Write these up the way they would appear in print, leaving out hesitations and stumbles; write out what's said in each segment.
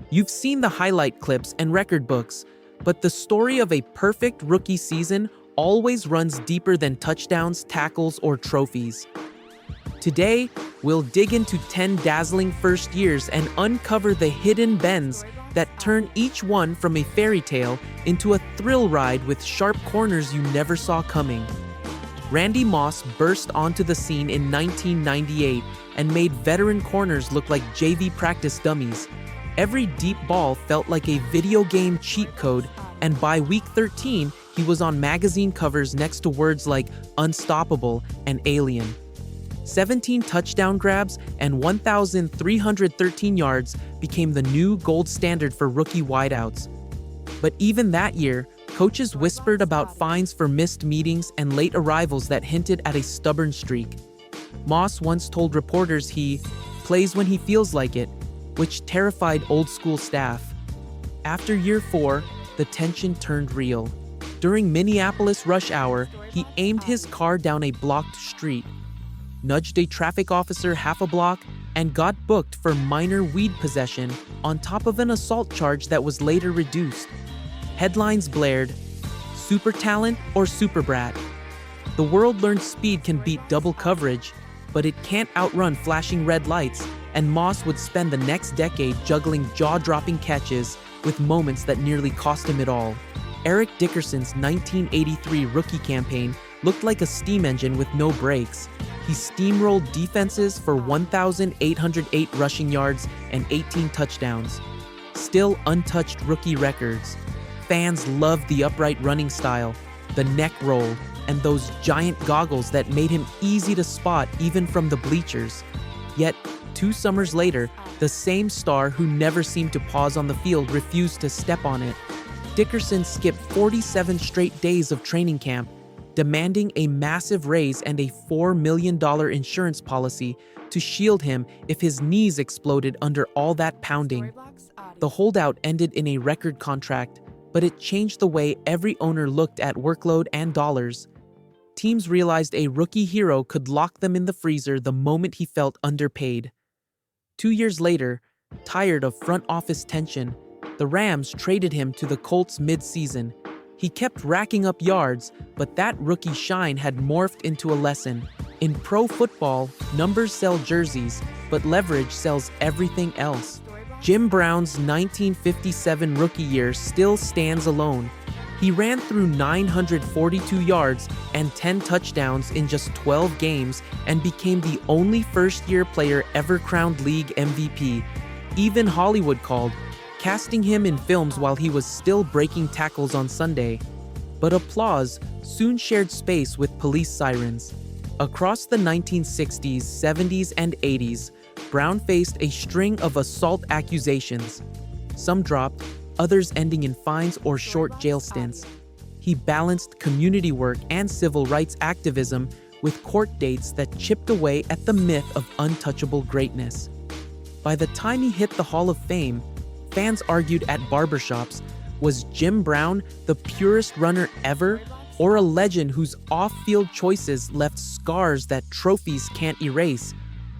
You've seen the highlight clips and record books, but the story of a perfect rookie season always runs deeper than touchdowns, tackles, or trophies. Today, we'll dig into 10 dazzling first years and uncover the hidden bends that turn each one from a fairy tale into a thrill ride with sharp corners you never saw coming. Randy Moss burst onto the scene in 1998 and made veteran corners look like JV practice dummies. Every deep ball felt like a video game cheat code, and by week 13, he was on magazine covers next to words like unstoppable and alien. 17 touchdown grabs and 1,313 yards became the new gold standard for rookie wideouts. But even that year, coaches whispered about fines for missed meetings and late arrivals that hinted at a stubborn streak. Moss once told reporters he plays when he feels like it, which terrified old-school staff. After year 4, the tension turned real. During Minneapolis rush hour, he aimed his car down a blocked street, nudged a traffic officer half a block, and got booked for minor weed possession on top of an assault charge that was later reduced. Headlines blared, "Super talent or super brat?" The world learned speed can beat double coverage, but it can't outrun flashing red lights, and Moss would spend the next decade juggling jaw-dropping catches with moments that nearly cost him it all. Eric Dickerson's 1983 rookie campaign looked like a steam engine with no brakes. He steamrolled defenses for 1,808 rushing yards and 18 touchdowns. Still untouched rookie records. Fans loved the upright running style, the neck roll, and those giant goggles that made him easy to spot even from the bleachers. Yet, 2 summers later, the same star who never seemed to pause on the field refused to step on it. Dickerson skipped 47 straight days of training camp, demanding a massive raise and a $4 million insurance policy to shield him if his knees exploded under all that pounding. The holdout ended in a record contract, but it changed the way every owner looked at workload and dollars. Teams realized a rookie hero could lock them in the freezer the moment he felt underpaid. 2 years later, tired of front office tension, the Rams traded him to the Colts mid-season. He kept racking up yards, but that rookie shine had morphed into a lesson. In pro football, numbers sell jerseys, but leverage sells everything else. Jim Brown's 1957 rookie year still stands alone. He ran through 942 yards and 10 touchdowns in just 12 games and became the only first-year player ever crowned league MVP. Even Hollywood called, casting him in films while he was still breaking tackles on Sunday. But applause soon shared space with police sirens. Across the 1960s, 70s, and 80s, Brown faced a string of assault accusations. Some dropped, others ending in fines or short jail stints. He balanced community work and civil rights activism with court dates that chipped away at the myth of untouchable greatness. By the time he hit the Hall of Fame, fans argued at barbershops, was Jim Brown the purest runner ever, or a legend whose off-field choices left scars that trophies can't erase?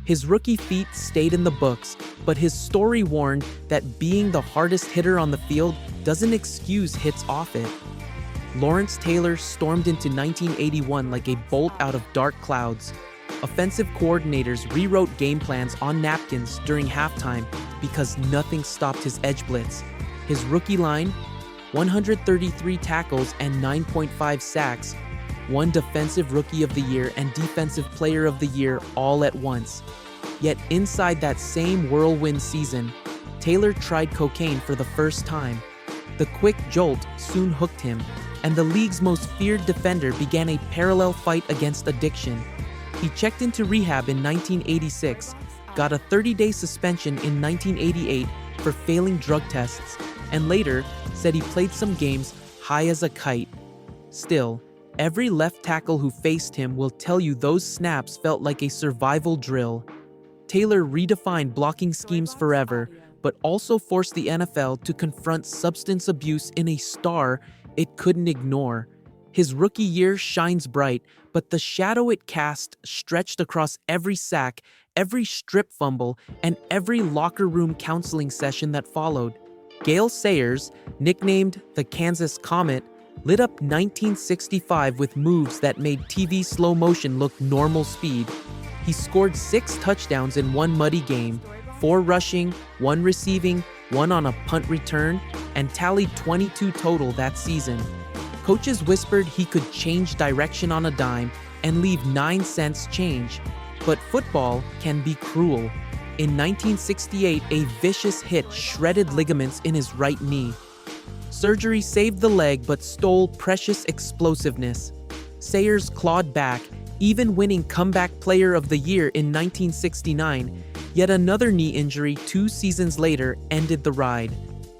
His rookie feat stayed in the books, but his story warned that being the hardest hitter on the field doesn't excuse hits off it. Lawrence Taylor stormed into 1981 like a bolt out of dark clouds. Offensive coordinators rewrote game plans on napkins during halftime because nothing stopped his edge blitz. His rookie line, 133 tackles and 9.5 sacks, won Defensive Rookie of the Year and Defensive Player of the Year all at once. Yet inside that same whirlwind season, Taylor tried cocaine for the first time. The quick jolt soon hooked him, and the league's most feared defender began a parallel fight against addiction. He checked into rehab in 1986, got a 30-day suspension in 1988 for failing drug tests, and later said he played some games high as a kite. Still, every left tackle who faced him will tell you those snaps felt like a survival drill. Taylor redefined blocking schemes forever, but also forced the NFL to confront substance abuse in a star it couldn't ignore. His rookie year shines bright, but the shadow it cast stretched across every sack, every strip fumble, and every locker room counseling session that followed. Gale Sayers, nicknamed the Kansas Comet, lit up 1965 with moves that made TV slow motion look normal speed. He scored 6 touchdowns in one muddy game, 4 rushing, 1 receiving, 1 on a punt return, and tallied 22 total that season. Coaches whispered he could change direction on a dime and leave 9 cents change. But football can be cruel. In 1968, a vicious hit shredded ligaments in his right knee. Surgery saved the leg but stole precious explosiveness. Sayers clawed back, even winning Comeback Player of the Year in 1969. Yet another knee injury 2 seasons later ended the ride.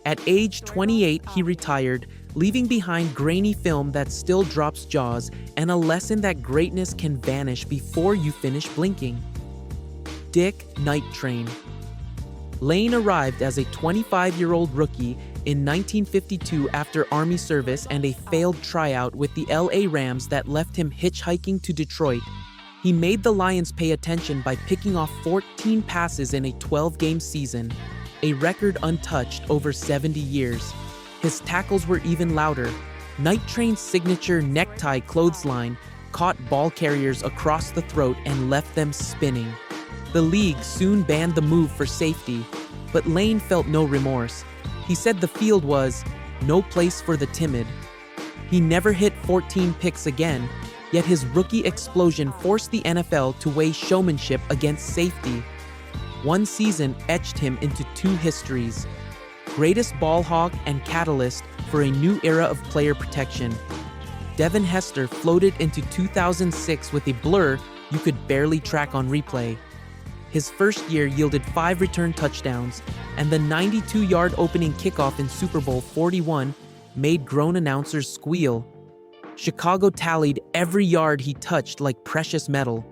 At age 28, he retired, leaving behind grainy film that still drops jaws and a lesson that greatness can vanish before you finish blinking. Dick Night Train. Lane arrived as a 25-year-old rookie in 1952 after Army service and a failed tryout with the LA Rams that left him hitchhiking to Detroit. He made the Lions pay attention by picking off 14 passes in a 12-game season, a record untouched over 70 years. His tackles were even louder. Night Train's signature necktie clothesline caught ball carriers across the throat and left them spinning. The league soon banned the move for safety, but Lane felt no remorse. He said the field was no place for the timid. He never hit 14 picks again, yet his rookie explosion forced the NFL to weigh showmanship against safety. One season etched him into 2 histories: greatest ball hawk and catalyst for a new era of player protection. Devin Hester floated into 2006 with a blur you could barely track on replay. His first year yielded 5 return touchdowns, and the 92-yard opening kickoff in Super Bowl 41 made grown announcers squeal. Chicago tallied every yard he touched like precious metal.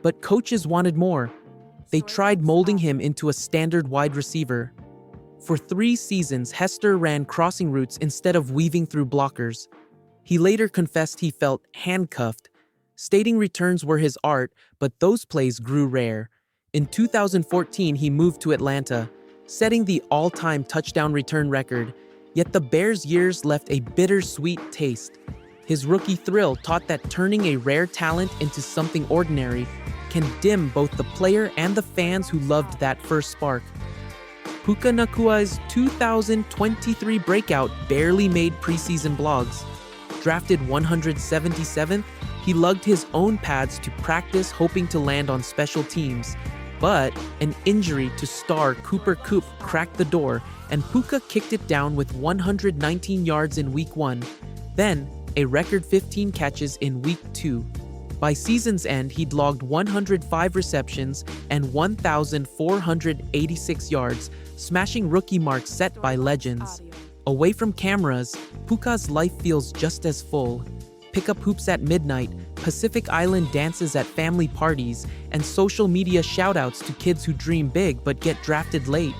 But coaches wanted more. They tried molding him into a standard wide receiver. For 3 seasons, Hester ran crossing routes instead of weaving through blockers. He later confessed he felt handcuffed, stating returns were his art, but those plays grew rare. In 2014, he moved to Atlanta, setting the all-time touchdown return record, yet the Bears' years left a bittersweet taste. His rookie thrill taught that turning a rare talent into something ordinary can dim both the player and the fans who loved that first spark. Puka Nacua's 2023 breakout barely made preseason blogs. Drafted 177th, he lugged his own pads to practice hoping to land on special teams. But an injury to star Cooper Kupp cracked the door, and Puka kicked it down with 119 yards in Week 1. Then, a record 15 catches in Week 2. By season's end, he'd logged 105 receptions and 1,486 yards, smashing rookie marks set by legends. Away from cameras, Puka's life feels just as full. Pickup hoops at midnight, Pacific Island dances at family parties, and social media shoutouts to kids who dream big but get drafted late.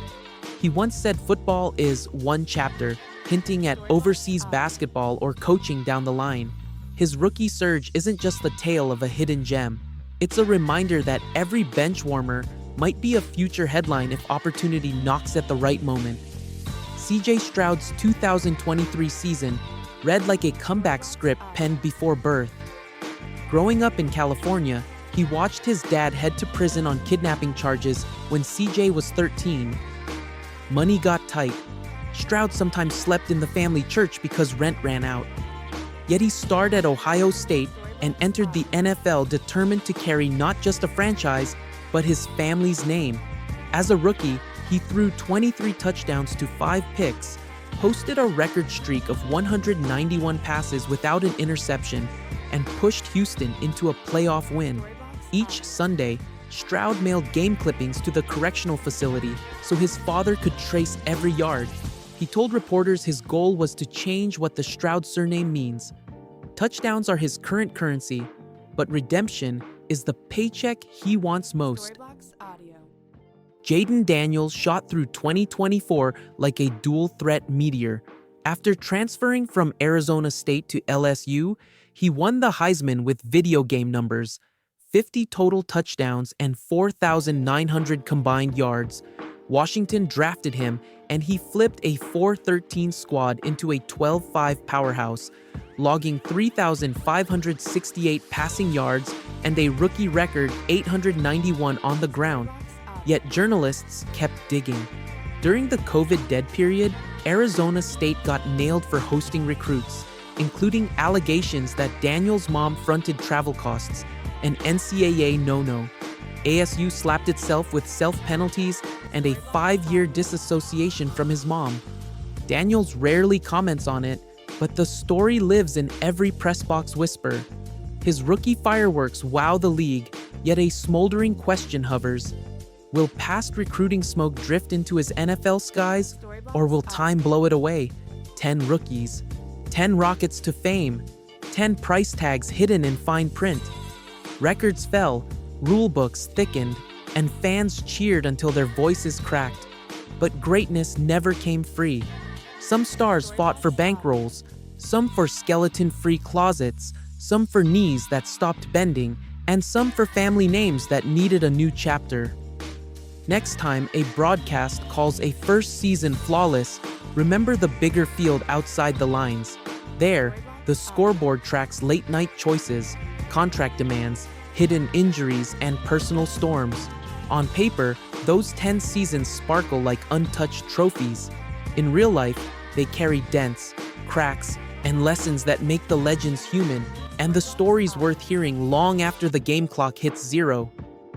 He once said football is one chapter, hinting at overseas basketball or coaching down the line. His rookie surge isn't just the tale of a hidden gem. It's a reminder that every bench warmer might be a future headline if opportunity knocks at the right moment. C.J. Stroud's 2023 season read like a comeback script penned before birth. Growing up in California, he watched his dad head to prison on kidnapping charges when C.J. was 13. Money got tight. Stroud sometimes slept in the family church because rent ran out. Yet he starred at Ohio State and entered the NFL determined to carry not just a franchise, but his family's name. As a rookie, he threw 23 touchdowns to 5 picks, posted a record streak of 191 passes without an interception, and pushed Houston into a playoff win. Each Sunday, Stroud mailed game clippings to the correctional facility so his father could trace every yard. He told reporters his goal was to change what the Stroud surname means. Touchdowns are his current currency, but redemption is the paycheck he wants most. Jaden Daniels shot through 2024 like a dual-threat meteor. After transferring from Arizona State to LSU, he won the Heisman with video game numbers: 50 total touchdowns, and 4,900 combined yards. Washington drafted him, and he flipped a 4-13 squad into a 12-5 powerhouse, logging 3,568 passing yards and a rookie record 891 on the ground. Yet journalists kept digging. During the COVID dead period, Arizona State got nailed for hosting recruits, including allegations that Daniel's mom fronted travel costs, an NCAA no-no. ASU slapped itself with self-penalties and a 5-year disassociation from his mom. Daniels rarely comments on it, but the story lives in every press box whisper. His rookie fireworks wow the league, yet a smoldering question hovers. Will past recruiting smoke drift into his NFL skies, or will time blow it away? 10 rookies, 10 rockets to fame, 10 price tags hidden in fine print. Records fell, rulebooks thickened, and fans cheered until their voices cracked. But greatness never came free. Some stars fought for bankrolls, some for skeleton-free closets, some for knees that stopped bending, and some for family names that needed a new chapter. Next time a broadcast calls a first season flawless, remember the bigger field outside the lines. There, the scoreboard tracks late-night choices, contract demands, hidden injuries, and personal storms. On paper, those 10 seasons sparkle like untouched trophies. In real life, they carry dents, cracks, and lessons that make the legends human, and the stories worth hearing long after the game clock hits zero.